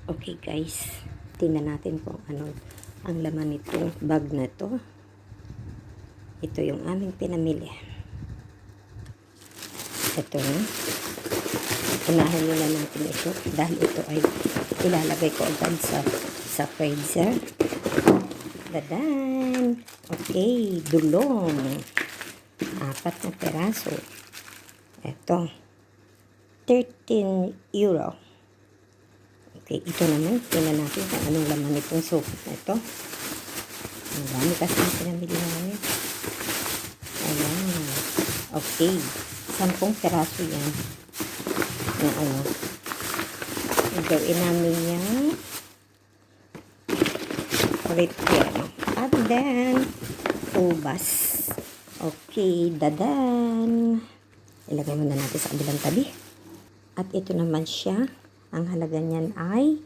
Okay guys, tingnan natin kung ano ang laman nitong bag na to. Ito yung aming pinamili. Ito, unahin nila natin ito dahil ito ay ilalagay ko agad sa freezer. Dadan! Okay, dulong. 4 na peraso. Ito, 13 euro. Okay, ito naman, tingnan natin kung anong laman nitong supot na ito. Ang dami kasi yung pinamili namin. Ayan. Okay, 10 peraso yan. Na ano. Gawin namin yung repair. At then, ubas. Okay, dadan. Ilagay muna natin sa kabilang tabi. At ito naman siya. Ang halaga niyan ay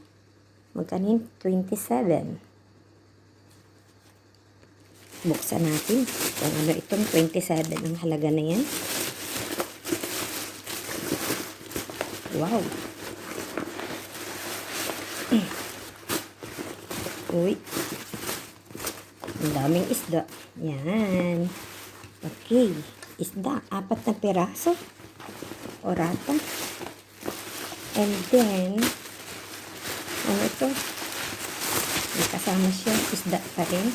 magkano? 27. Buksan natin kung ano itong 27 ang halaga na yan. Wow. Uy. Ang daming isda. Yan. Okay. Isda. 4 na piraso. Orata. And then, ano ito? May kasama siya, isda pa rin.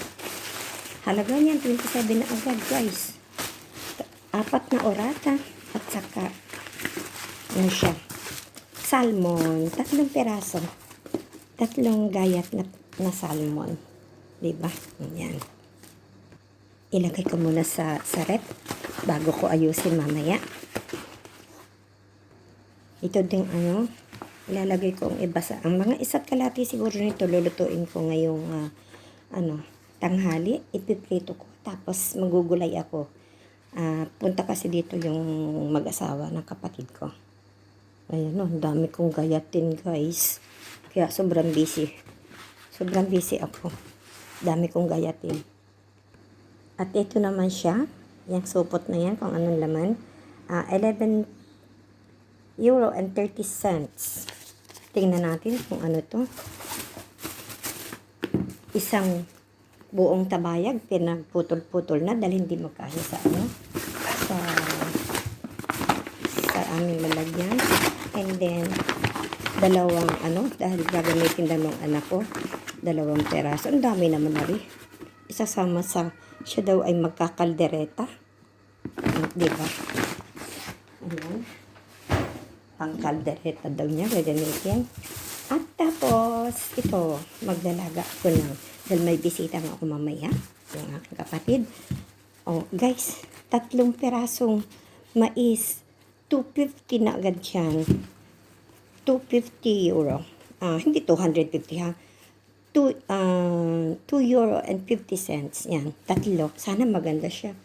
Halaga niyan, 27 na agad, guys. 4 na orata. At saka, ano siya? Salmon. 3 peraso. 3 gayat na salmon. Diba? Yan. Ilagay ko muna sa rep bago ko ayusin mamaya. Ito din ano, ilalagay ko ang iba sa, ang mga isa't kalahati siguro nito, lulutuin ko ngayong tanghali, ipiprito ko, tapos magugulay ako. Punta kasi dito yung mag-asawa ng kapatid ko. Ayan o, dami kong gayatin guys. Kaya sobrang busy. Sobrang busy ako. Dami kong gayatin. At ito naman siya, yung supot na yan, kung anong laman. 11 euro and 30 cents. Tingnan natin kung ano to. Isang buong tabayag, pinagputol-putol na dahil hindi magkasya sa sa aming lalagyan. And then, dalawang dahil gagamitin daw ng anak ko, 2 peraso. Ang dami naman na rin. Isasama siya daw ay magkakaldereta. Diba? Ayan. Pangkaldereta daw niya, gagamitin. At tapos, ito, magdalaga ko ng, dahil may bisita nga ako mamaya, yung aking kapatid. Oh, guys, 3 perasong mais, 250 na agad yan. 250 euro. Hindi 250 ha. 2 euro and 50 cents. Yan, 3. Sana maganda siya.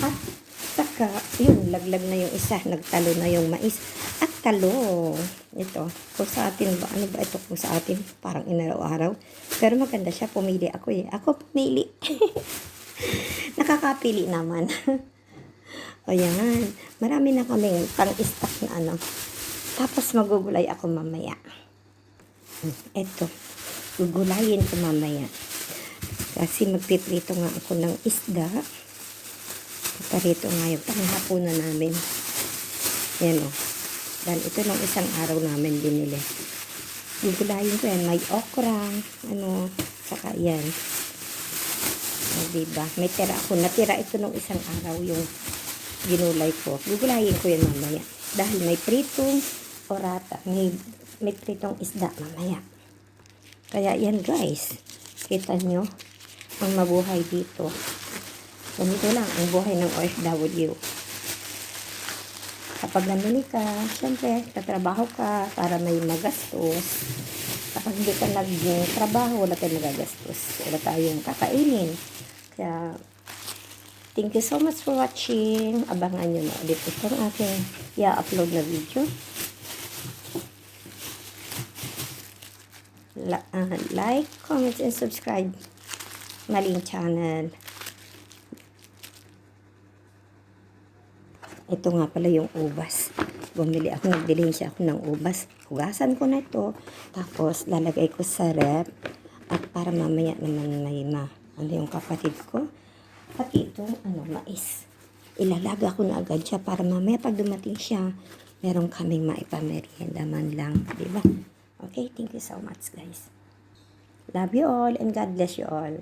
At saka, yun, laglag na yung isa. Nagtalo na yung mais. At talong. Ito. Kung sa atin ba? Ano ba ito kung sa atin? Parang inaraw-araw. Pero maganda siya. Pumili ako eh. Ako pumili. Nakakapili naman. O yan. Marami na kaming pang-stock na Tapos magugulay ako mamaya. Ito. Gugulayin ko mamaya. Kasi magpiprito nga ako ng isda. Parito nga yung panghapunan namin. Yan o. Dahil ito ng isang araw namin binili. Gugulayin ko yan. May okra. Saka yan. Diba? May tira ako. Natira ito ng isang araw yung ginulay ko. Gugulayin ko yan mamaya. Dahil may pritong orata. May pritong isda mamaya. Kaya yan guys. Kita nyo ang mabuhay dito. Ganito lang ang buhay ng OFW. Kapag namili ka, syempre, tatrabaho ka para may magastos. Kapag hindi ka nagtrabaho, wala tayong magagastos. Wala tayong kakainin. Kaya, thank you so much for watching. Abangan nyo na ulit itong aking i-upload na video. Like, comment, and subscribe. Maling channel. Ito nga pala yung ubas. bumili ako, nagdilinsya ako ng ubas. Hugasan ko na ito. Tapos, lalagay ko sa rep. At para mamaya naman may ano yung kapatid ko. Pati itong, mais. Ilalaga ko na agad siya para mamaya pag dumating siya, meron kaming maipamerienda man lang. Diba? Okay, thank you so much, guys. Love you all and God bless you all.